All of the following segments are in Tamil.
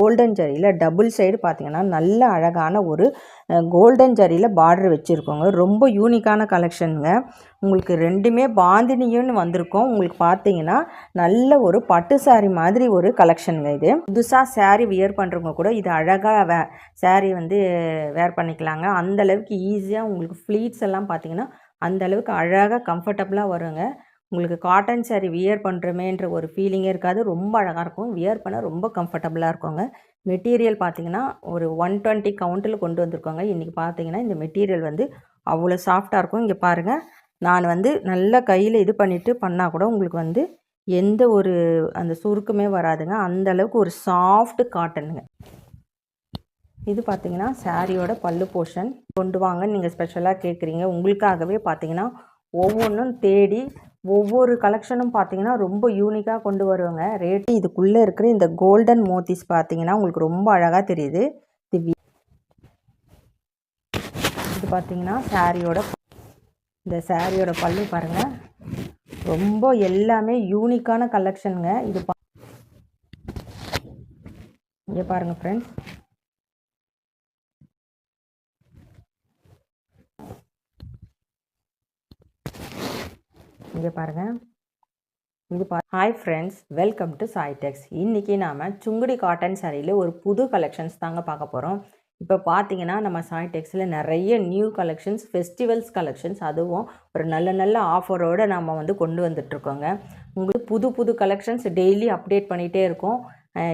கோல்டன் ஜரியில் டபுள் சைடு பார்த்தீங்கன்னா நல்ல அழகான ஒரு கோல்டன் ஜரியில் பார்டர் வச்சுருக்கோங்க. ரொம்ப யூனிக்கான கலெக்ஷனுங்க. உங்களுக்கு ரெண்டுமே பாந்தினியும்னு வந்திருக்கோம். உங்களுக்கு பார்த்தீங்கன்னா நல்ல ஒரு பட்டு சாரீ மாதிரி ஒரு கலெக்ஷனுங்க. இது புதுசாக சாரீ வியர் பண்ணுறவங்க கூட இது அழகாக சாரீ வந்து வேர் பண்ணிக்கலாங்க. அந்தளவுக்கு ஈஸியாக உங்களுக்கு ஃப்ளீட்ஸ் எல்லாம் பார்த்தீங்கன்னா அந்தளவுக்கு அழகாக கம்ஃபர்டபுளாக வருங்க. உங்களுக்கு காட்டன் சாரீ வியர் பண்ணுறமேன்ற ஒரு ஃபீலிங்கே இருக்காது. ரொம்ப அழகாக இருக்கும். வியர் பண்ண ரொம்ப கம்ஃபர்டபுளாக இருக்குங்க. மெட்டீரியல் பார்த்தீங்கன்னா ஒரு 120 கவுண்ட்டில் கொண்டு வந்திருக்கோங்க. இன்றைக்கி பார்த்தீங்கன்னா இந்த மெட்டீரியல் வந்து அவ்வளோ சாஃப்டாக இருக்கும். இங்கே பாருங்கள், நான் வந்து நல்லா கையில் இது பண்ணிவிட்டு பண்ணால் கூட உங்களுக்கு வந்து எந்த ஒரு அந்த சுருக்குமே வராதுங்க. அந்தளவுக்கு ஒரு சாஃப்ட் காட்டனுங்க. இது பார்த்தீங்கன்னா சாரியோட பல்லு போர்ஷன். கொண்டு வாங்கன்னு நீங்கள் ஸ்பெஷலாக கேட்குறீங்க. உங்களுக்காகவே பார்த்தீங்கன்னா ஒவ்வொன்றும் தேடி ஒவ்வொரு கலெக்ஷனும் பார்த்தீங்கன்னா ரொம்ப யூனிக்காக கொண்டு வருவாங்க. ரேட்டு இதுக்குள்ளே இருக்கிற இந்த கோல்டன் மோத்திஸ் பார்த்தீங்கன்னா உங்களுக்கு ரொம்ப அழகாக தெரியுது. இது பார்த்தீங்கன்னா இந்த சாரியோட பல்லு பாருங்கள், ரொம்ப எல்லாமே யூனிக்கான கலெக்ஷனுங்க. இது இங்கே பாருங்கள் ஃப்ரெண்ட்ஸ், இங்கே பாருங்கள். இது hi friends, welcome to Sai tex. இன்றைக்கி நாம் சுங்குடி காட்டன் சாரியில் ஒரு புது கலெக்ஷன்ஸ் தாங்க பார்க்க போகிறோம். இப்போ பார்த்தீங்கன்னா நம்ம சாய் டெக்ஸில் நிறைய நியூ கலெக்ஷன்ஸ், ஃபெஸ்டிவல்ஸ் கலெக்ஷன்ஸ், அதுவும் ஒரு நல்ல ஆஃபரோடு நம்ம வந்து கொண்டு வந்துட்ருக்கோங்க. உங்களுக்கு புது புது கலெக்ஷன்ஸ் டெய்லி அப்டேட் பண்ணிகிட்டே இருக்கோம்.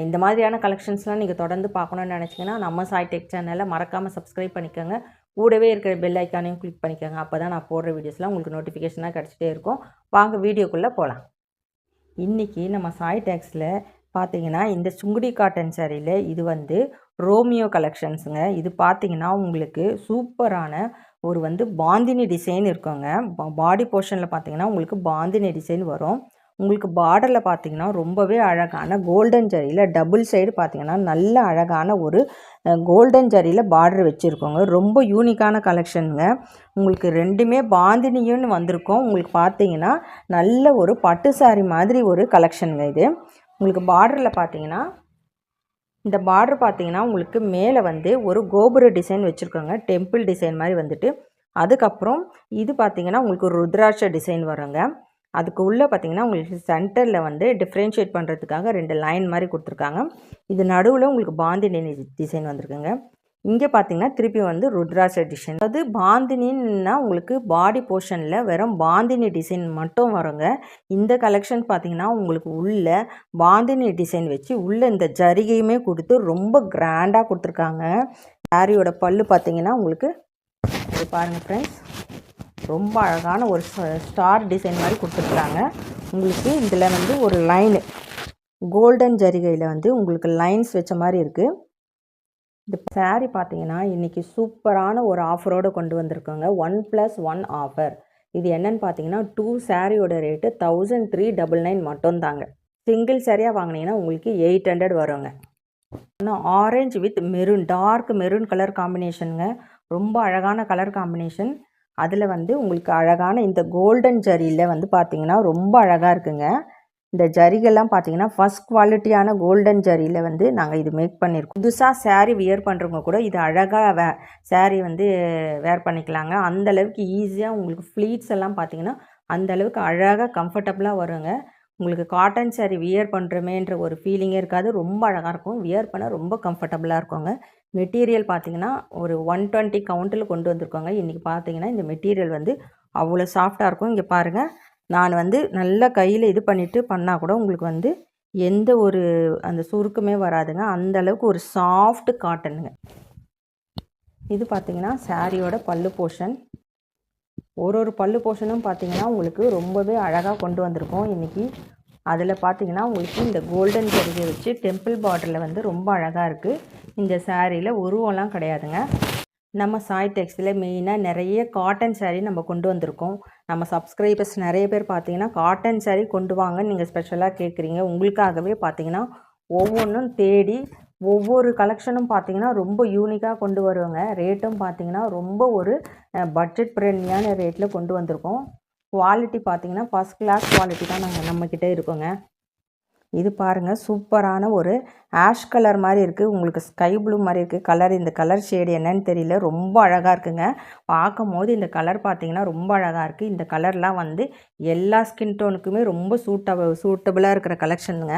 இந்த மாதிரியான கலெக்ஷன்ஸ்லாம் நீங்கள் தொடர்ந்து பார்க்கணுன்னு நினச்சிங்கன்னா நம்ம சாய் டெக் சேனலை மறக்காமல் சப்ஸ்கிரைப் பண்ணிக்கோங்க. கூடவே இருக்கிற பெல் ஐக்கானையும் கிளிக் பண்ணிக்கோங்க. அப்போ தான் நான் போடுற வீடியோஸ்லாம் உங்களுக்கு நோட்டிஃபிகேஷனாக கிடச்சிட்டே இருக்கும். வாங்க வீடியோக்குள்ளே போகலாம். இன்றைக்கி நம்ம சாய் டெக்ஸில் பார்த்தீங்கன்னா இந்த சுங்குடி காட்டன் சாரியில் இது வந்து ரோமியோ கலெக்ஷன்ஸுங்க. இது பார்த்தீங்கன்னா உங்களுக்கு சூப்பரான ஒரு வந்து பாந்தினி டிசைன் இருக்குங்க. பாடி போர்ஷனில் பார்த்தீங்கன்னா உங்களுக்கு பாந்தினி டிசைன் வரும். உங்களுக்கு பார்டரில் பார்த்தீங்கன்னா ரொம்பவே அழகான கோல்டன் ஜரியில் டபுள் சைடு பார்த்தீங்கன்னா நல்ல அழகான ஒரு கோல்டன் ஜரியில் பார்டர் வச்சுருக்கோங்க. ரொம்ப யூனிக்கான கலெக்ஷனுங்க. உங்களுக்கு ரெண்டுமே பாந்தினியும்னு வந்திருக்கோம். உங்களுக்கு பார்த்தீங்கன்னா நல்ல ஒரு பட்டு சாரீ மாதிரி ஒரு கலெக்ஷனுங்க. இது உங்களுக்கு பார்டரில் பார்த்தீங்கன்னா இந்த பார்டர் பார்த்தீங்கன்னா உங்களுக்கு மேலே வந்து ஒரு கோபுர டிசைன் வச்சுருக்கோங்க. டெம்பிள் டிசைன் மாதிரி வந்துட்டு, அதுக்கப்புறம் இது பார்த்தீங்கன்னா உங்களுக்கு ஒரு ருத்ராட்ச டிசைன் வருங்க. அதுக்கு உள்ளே பார்த்தீங்கன்னா உங்களுக்கு சென்டரில் வந்து டிஃப்ரென்ஷியேட் பண்ணுறதுக்காக 2 லைன் மாதிரி கொடுத்துருக்காங்க. இது நடுவில் உங்களுக்கு பாந்தினி டிசைன் வந்திருக்குங்க. இங்கே பார்த்தீங்கன்னா திருப்பி வந்து ருத்ராட்ச டிசைன். அது பாந்தினின்னா உங்களுக்கு பாடி போர்ஷனில் வெறும் பாந்தினி டிசைன் மட்டும் வருங்க. இந்த கலெக்ஷன் பார்த்தீங்கன்னா உங்களுக்கு உள்ள பாந்தினி டிசைன் வச்சு உள்ளே இந்த ஜரிகையுமே கொடுத்து ரொம்ப கிராண்டாக கொடுத்துருக்காங்க. சாரியோட பல்லு பார்த்தீங்கன்னா உங்களுக்கு இது பாருங்கள் ஃப்ரெண்ட்ஸ், ரொம்ப அழகான ஒரு ஸ்டார் டிசைன் மாதிரி கொடுத்துருக்காங்க. உங்களுக்கு இதில் வந்து ஒரு லைனு கோல்டன் ஜரிகையில் வந்து உங்களுக்கு லைன்ஸ் வச்ச மாதிரி இருக்குது. இந்த சாரீ பார்த்தீங்கன்னா இன்றைக்கி சூப்பரான ஒரு ஆஃபரோடு கொண்டு வந்திருக்கோங்க. 1+1 ஆஃபர். இது என்னன்னு பார்த்தீங்கன்னா 2 சாரியோட ரேட்டு 1399 மட்டும்தாங்க. சிங்கிள் சாரியாக வாங்கினீங்கன்னா உங்களுக்கு 800 வருங்க. ஆனால் orange with maroon, dark maroon colour காம்பினேஷனுங்க. ரொம்ப அழகான கலர் காம்பினேஷன். அதில் வந்து உங்களுக்கு அழகான இந்த கோல்டன் ஜரியில் வந்து பார்த்திங்கன்னா ரொம்ப அழகாக இருக்குங்க. இந்த ஜரிகெல்லாம் பார்த்தீங்கன்னா ஃபஸ்ட் குவாலிட்டியான கோல்டன் ஜரியில் வந்து நாங்கள் இது மேக் பண்ணியிருக்கோம். புதுசாக சாரீ வியர் பண்ணுறவங்க கூட இது அழகாக சாரீ வந்து வேர் பண்ணிக்கலாங்க. அந்தளவுக்கு ஈஸியாக உங்களுக்கு ஃப்ளீட்ஸ் எல்லாம் பார்த்தீங்கன்னா அந்தளவுக்கு அழகாக கம்ஃபர்டபுளாக வருங்க. உங்களுக்கு காட்டன் சாரீ வியர் பண்ணுறமேன்ற ஒரு ஃபீலிங்கே இருக்காது. ரொம்ப அழகாக இருக்கும். வியர் பண்ண ரொம்ப கம்ஃபர்டபுளாக இருக்குங்க. மெட்டீரியல் பார்த்தீங்கன்னா ஒரு 120 கவுண்ட்டில் கொண்டு வந்திருக்கோங்க. இன்றைக்கி பார்த்தீங்கன்னா இந்த மெட்டீரியல் வந்து அவ்வளோ சாஃப்டாக இருக்கும். இங்கே பாருங்கள், நான் வந்து நல்லா கையில் இது பண்ணிவிட்டு பண்ணால் கூட உங்களுக்கு வந்து எந்த ஒரு அந்த சுருக்குமே வராதுங்க. அந்தளவுக்கு ஒரு சாஃப்ட் காட்டனுங்க. இது பார்த்தீங்கன்னா சாரியோட பல்லு போர்ஷன். ஒரு பல்லு போர்ஷனும் பார்த்தீங்கன்னா உங்களுக்கு ரொம்பவே அழகாக கொண்டு வந்திருக்கோம் இன்றைக்கி. அதில் பார்த்தீங்கன்னா உங்களுக்கு இந்த கோல்டன் ஜரிகை வச்சு டெம்பிள் பார்டரில் வந்து ரொம்ப அழகாக இருக்குது. இந்த சாரியில் உருவம்லாம் கிடையாதுங்க. நம்ம சாய் டெக்ஸில் மெயினாக நிறைய காட்டன் சாரீ நம்ம கொண்டு வந்திருக்கோம். நம்ம சப்ஸ்கிரைபர்ஸ் நிறைய பேர் பார்த்தீங்கன்னா காட்டன் சாரீ கொண்டு வாங்கன்னு நீங்கள் ஸ்பெஷலாக கேட்குறீங்க. உங்களுக்காகவே பார்த்தீங்கன்னா ஒவ்வொன்றும் தேடி ஒவ்வொரு கலெக்ஷனும் பார்த்தீங்கன்னா ரொம்ப யூனிக்காக கொண்டு வருவாங்க. ரேட்டும் பார்த்தீங்கன்னா ரொம்ப ஒரு பட்ஜெட் ஃப்ரெண்ட்லியான ரேட்டில் கொண்டு வந்திருக்கோம். குவாலிட்டி பார்த்தீங்கன்னா ஃபஸ்ட் கிளாஸ் குவாலிட்டி தான் நம்மக்கிட்ட இருக்கோங்க. இது பாருங்கள், சூப்பரான ஒரு ஆஷ் கலர் மாதிரி இருக்குது, உங்களுக்கு ஸ்கை ப்ளூ மாதிரி இருக்குது கலர். இந்த கலர் ஷேடு என்னன்னு தெரியல, ரொம்ப அழகாக இருக்குங்க. பார்க்கும் போது இந்த கலர் பார்த்திங்கன்னா ரொம்ப அழகாக இருக்குது. இந்த கலர்லாம் வந்து எல்லா ஸ்கின் டோனுக்குமே ரொம்ப சூட்டபுளாக இருக்கிற கலெக்ஷனுங்க.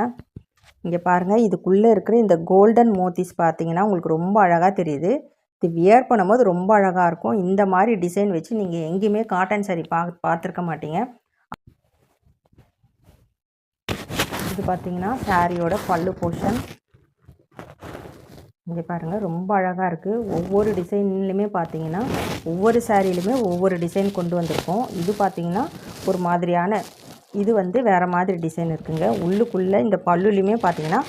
இங்கே பாருங்கள், இதுக்குள்ளே இருக்கிற இந்த கோல்டன் மோத்திஸ் பார்த்திங்கன்னா உங்களுக்கு ரொம்ப அழகாக தெரியுது. இது வியர் பண்ணும்போது ரொம்ப அழகாக இருக்கும். இந்த மாதிரி டிசைன் வச்சு நீங்கள் எங்கேயுமே காட்டன் சாரீ பார்த்துருக்க மாட்டீங்க. இது பார்த்திங்கன்னா சாரியோட பல்லு போர்ஷன். இங்கே பாருங்கள், ரொம்ப அழகாக இருக்குது. ஒவ்வொரு டிசைன்லையுமே பார்த்தீங்கன்னா ஒவ்வொரு சாரியிலுமே ஒவ்வொரு டிசைன் கொண்டு வந்திருக்கோம். இது பார்த்திங்கன்னா ஒரு மாதிரியான, இது வந்து வேறு மாதிரி டிசைன் இருக்குங்க. உள்ளுக்குள்ளே இந்த பல்லுலையுமே பார்த்திங்கன்னா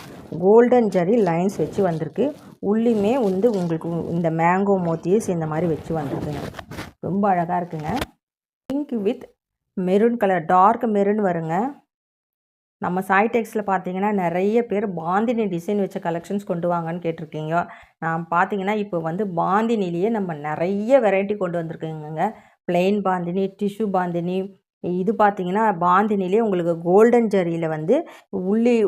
கோல்டன் ஜரி லைன்ஸ் வச்சு வந்திருக்கு. உள்ளுமே வந்து உங்களுக்கு இந்த மேங்கோ மோத்திஸ் இந்த மாதிரி வச்சு வந்திருக்குங்க. ரொம்ப அழகாக இருக்குங்க. Pink with maroon colour, dark maroon வருங்க. நம்ம சாய் டெக்ஸில் பார்த்தீங்கன்னா நிறைய பேர் பாந்தினி டிசைன் வச்ச கலெக்ஷன்ஸ் கொண்டு வாங்கன்னு கேட்டிருக்கீங்க. நான் பார்த்தீங்கன்னா இப்போ வந்து பாந்தினிலேயே நம்ம நிறைய வெரைட்டி கொண்டு வந்திருக்கோங்க. Plain bandhani, tissue bandhani. இது பார்த்தீங்கன்னா பாந்தினிலே உங்களுக்கு கோல்டன் ஜரியில் வந்து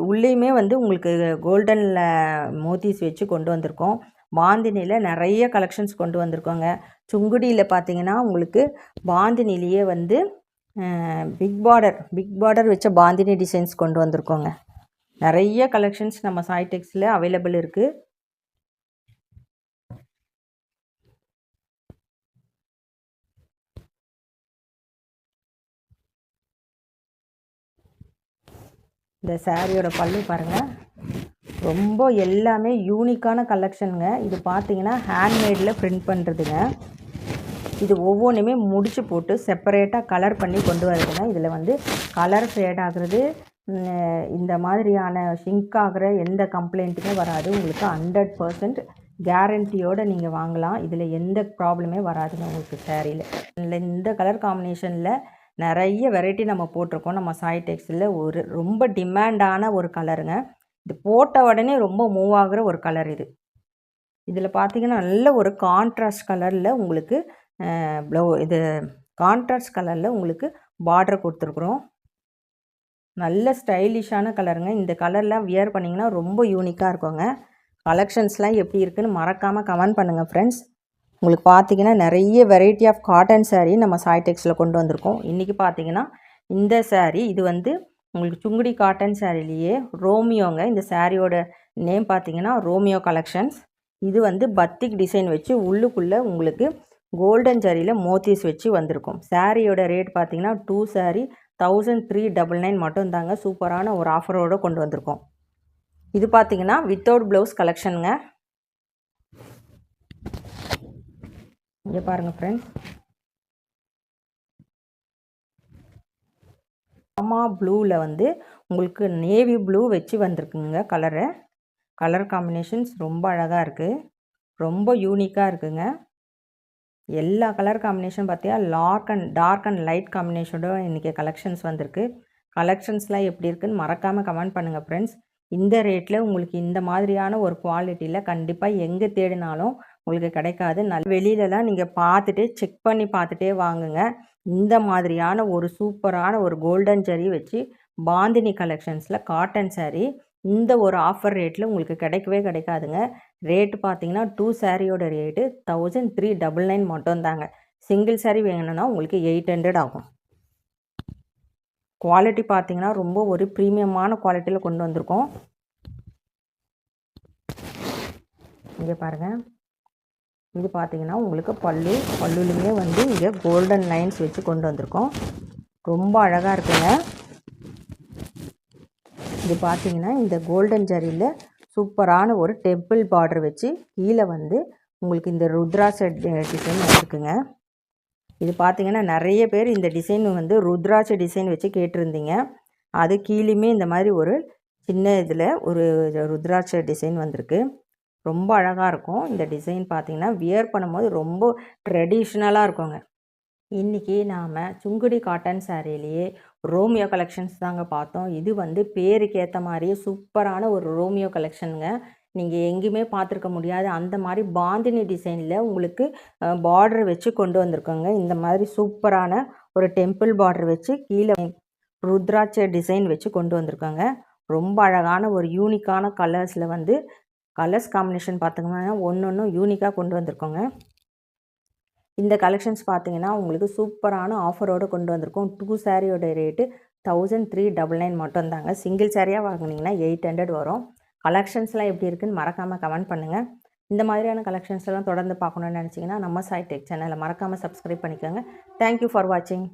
உள்ளேயுமே வந்து உங்களுக்கு கோல்டனில் மோத்திஸ் வச்சு கொண்டு வந்திருக்கோம். பாந்தினியில் நிறைய கலெக்ஷன்ஸ் கொண்டு வந்திருக்கோங்க. சுங்குடியில் பார்த்தீங்கன்னா உங்களுக்கு பாந்தினிலேயே வந்து பிக் பார்டர் வச்ச பாந்தினி டிசைன்ஸ் கொண்டு வந்திருக்கோங்க. நிறைய கலெக்ஷன்ஸ் நம்ம சாய் டெக்ஸில் அவைலபிள் இருக்குது. இந்த சாரியோட பல்லு பாருங்கள், ரொம்ப எல்லாமே யூனிக்கான கலெக்ஷனுங்க. இது பார்த்தீங்கன்னா ஹேண்ட்மேடில் பிரிண்ட் பண்ணுறதுங்க. இது ஒவ்வொன்றுமே முடிச்சு போட்டு செப்பரேட்டாக கலர் பண்ணி கொண்டு வருதுங்க. இதில் வந்து கலர் ஃபேட் ஆகுறது, இந்த மாதிரியான ஷிங்க் ஆகிற எந்த கம்ப்ளைண்ட்டுமே வராது. உங்களுக்கு 100% கேரண்டியோடு நீங்கள் வாங்கலாம். இதில் எந்த ப்ராப்ளமே வராதுங்க உங்களுக்கு சேரீயில். இந்த கலர் காம்பினேஷனில் நிறைய வெரைட்டி நம்ம போட்டிருக்கோம் நம்ம சாய் டெக்ஸில். ஒரு ரொம்ப டிமாண்டான ஒரு கலருங்க. இது போட்ட உடனே ரொம்ப மூவ் ஆகுற ஒரு கலர் இது. இதில் பார்த்தீங்கன்னா நல்ல ஒரு கான்ட்ராஸ்ட் கலரில் உங்களுக்கு இது கான்ட்ராஸ்ட் கலரில் உங்களுக்கு பார்டர் கொடுத்துருக்குறோம். நல்ல ஸ்டைலிஷான கலருங்க. இந்த கலர்லாம் வியர் பண்ணிங்கன்னா ரொம்ப யூனிக்காக இருக்குங்க. கலெக்ஷன்ஸ்லாம் எப்படி இருக்குதுன்னு மறக்காமல் கமெண்ட் பண்ணுங்கள் ஃப்ரெண்ட்ஸ். உங்களுக்கு பார்த்தீங்கன்னா நிறைய வெரைட்டி ஆஃப் காட்டன் சாரீ நம்ம சாய் டெக்ஸில் கொண்டு வந்திருக்கோம். இன்றைக்கி பார்த்தீங்கன்னா இந்த சாரீ இது வந்து உங்களுக்கு சுங்குடி காட்டன் சாரிலேயே ரோமியோங்க. இந்த சாரியோட நேம் பார்த்தீங்கன்னா ரோமியோ கலெக்ஷன்ஸ். இது வந்து பத்திக் டிசைன் வச்சு உள்ளுக்குள்ளே உங்களுக்கு கோல்டன் ஜரியில் மோத்திஸ் வச்சு வந்திருக்கும். சாரியோட ரேட் பார்த்தீங்கன்னா 2 சாரீ 1399 மட்டும் தாங்க. சூப்பரான ஒரு ஆஃபரோடு கொண்டு வந்திருக்கோம். இது பார்த்தீங்கன்னா வித்தவுட் ப்ளவுஸ் கலெக்ஷனுங்க. இங்கே பாருங்கள் ஃப்ரெண்ட்ஸ், ஆமா ப்ளூவில் வந்து உங்களுக்கு நேவி ப்ளூ வச்சு வந்திருக்குங்க. கலர் காம்பினேஷன்ஸ் ரொம்ப அழகாக இருக்குது, ரொம்ப யூனிக்காக இருக்குங்க. எல்லா கலர் காம்பினேஷன் பார்த்தீங்கன்னா டார்க் அண்ட் லைட் காம்பினேஷனோட இன்றைக்கி கலெக்ஷன்ஸ் வந்திருக்கு. கலெக்ஷன்ஸ்லாம் எப்படி இருக்குதுன்னு மறக்காமல் கமெண்ட் பண்ணுங்கள் ஃப்ரெண்ட்ஸ். இந்த ரேட்டில் உங்களுக்கு இந்த மாதிரியான ஒரு குவாலிட்டியில் கண்டிப்பாக எங்கே தேடினாலும் உங்களுக்கு கிடைக்காது. வெளியிலலாம் நீங்கள் பார்த்துட்டே செக் பண்ணி பார்த்துட்டே வாங்குங்க. இந்த மாதிரியான ஒரு சூப்பரான ஒரு கோல்டன் ஜரி வச்சு பாந்தினி கலெக்ஷன்ஸில் காட்டன் சாரீ இந்த ஒரு ஆஃபர் ரேட்டில் உங்களுக்கு கிடைக்கவே கிடைக்காதுங்க. ரேட்டு பார்த்தீங்கன்னா 2 சாரியோட ரேட்டு 1399 மட்டும் தாங்க. சிங்கிள் சாரீ வேணும்னா உங்களுக்கு 800 ஆகும். குவாலிட்டி பார்த்தீங்கன்னா ரொம்ப ஒரு ப்ரீமியமான குவாலிட்டியில் கொண்டு வந்திருக்கோம். இங்கே பாருங்கள், இது பார்த்தீங்கன்னா உங்களுக்கு பல்லுலையுமே வந்து இங்கே கோல்டன் லைன்ஸ் வச்சு கொண்டு வந்திருக்கோம். ரொம்ப அழகாக இருக்குங்க. இது பார்த்தீங்கன்னா இந்த கோல்டன் ஜரியில் சூப்பரான ஒரு டெம்பிள் பார்டர் வச்சு கீழே வந்து உங்களுக்கு இந்த ருத்ராட்ச டிசைன் வச்சுருக்குங்க. இது பார்த்தீங்கன்னா நிறைய பேர் இந்த டிசைன் வந்து ருத்ராட்ச டிசைன் வச்சு கேட்டிருந்தீங்க. அது கீழேயுமே இந்த மாதிரி ஒரு சின்ன இதில் ஒரு ருத்ராட்ச டிசைன் வந்திருக்கு. ரொம்ப அழகாக இருக்கும். இந்த டிசைன் பார்த்தீங்கன்னா வியர் பண்ணும்போது ரொம்ப ட்ரெடிஷ்னலாக இருக்குங்க. இன்றைக்கி நாம் சுங்குடி காட்டன் சாரிலேயே ரோமியோ கலெக்ஷன்ஸ் தாங்க பார்த்தோம். இது வந்து பேருக்கு ஏற்ற மாதிரியே சூப்பரான ஒரு ரோமியோ கலெக்ஷனுங்க. நீங்கள் எங்கேயுமே பார்த்துருக்க முடியாது. அந்த மாதிரி பாந்தினி டிசைனில் உங்களுக்கு பார்டர் வச்சு கொண்டு வந்திருக்கோங்க. இந்த மாதிரி சூப்பரான ஒரு டெம்பிள் பார்டர் வச்சு கீழே ருத்ராட்ச டிசைன் வச்சு கொண்டு வந்திருக்காங்க. ரொம்ப அழகான ஒரு யூனிக்கான கலர்ஸில் வந்து கலர்ஸ் காம்பினேஷன் பார்த்திங்கன்னா ஒன்று யூனிக்காக கொண்டு வந்திருக்கோங்க. இந்த கலெக்ஷன்ஸ் பார்த்தீங்கன்னா உங்களுக்கு சூப்பரான ஆஃபரோடு கொண்டு வந்திருக்கோம். 2 சாரியோட ரேட்டு 1399 மட்டும் தாங்க. சிங்கிள் சாரியாக வாங்கினீங்கன்னா 800 வரும். கலெக்ஷன்ஸ்லாம் எப்படி இருக்குன்னு மறக்காமல் கமெண்ட் பண்ணுங்கள். இந்த மாதிரியான கலெக்ஷன்ஸ் எல்லாம் தொடர்ந்து பார்க்கணுன்னு நினச்சிங்கன்னா நம்ம சாய் டெக் சேனலை மறக்காமல் சப்ஸ்கிரைப் பண்ணிக்கோங்க. தேங்க்யூ ஃபார் வாட்சிங்.